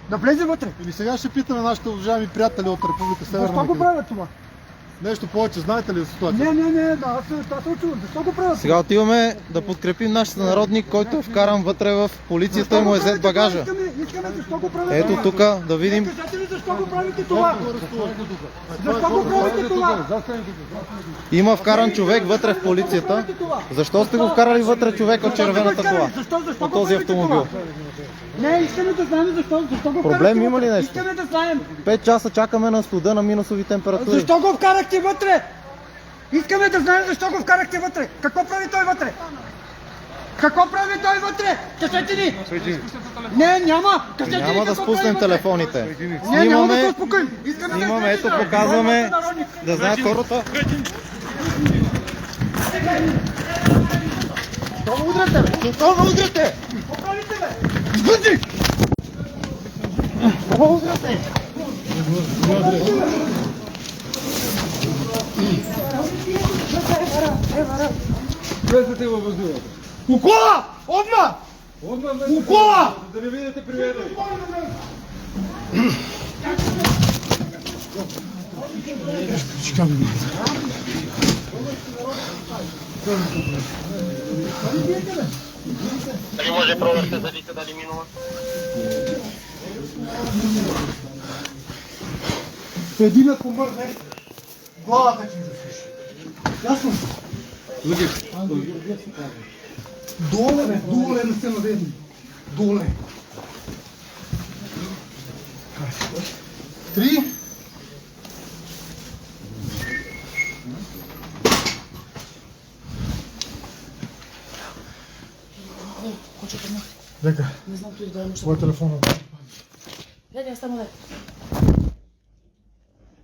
Да влезе вътре. Или сега ще питаме нашите уважаеми приятели от Република Северна Защо го Македония. правят това? Нещо повече, знаете ли за ситуацията? Не, да, аз се очувам. Защо го правят? Сега отиваме да подкрепим нашите народник, който е вкаран вътре в полицията и му е взет багажа. Искаме, защо го правят? Ето тук да видим. Кажете ли защо го правите това? Защо го правите това? Има вкаран човек вътре в полицията. Защо сте го вкарали вътре човек от червената кола? Защо От този автомобил? Не, искаме да знаем защо го вкарахте. Проблем има ли нещо? Искаме да знаем. 5 часа чакаме на студа на минусови температури. Защо го вкарахте вътре? Искаме да знаем защо го вкарахте вътре. Какво прави той вътре? Какво прави той вътре? Кажете ни! Не, няма! Кажете ни Няма да какво спуснем прави вътре. телефоните. Не, няма да се Снимаме, успокоим. Искаме да снимаме, ето знаем. показваме, да знаят хората. Защо ме удряте? Защо ме удряте? Какво правите, бе? Сбъди! Защо ме удряте? Влезете във въздуха. Укола! Одна! Укола! Да не видите приведени. Дали може проверка за лика дали минува? Един ако мърне, главата ти засвиши. Ясно? Доле, бе, доле не сте наведени. Доле. 3. Дека, Не знам той да е твой телефон. Не, стана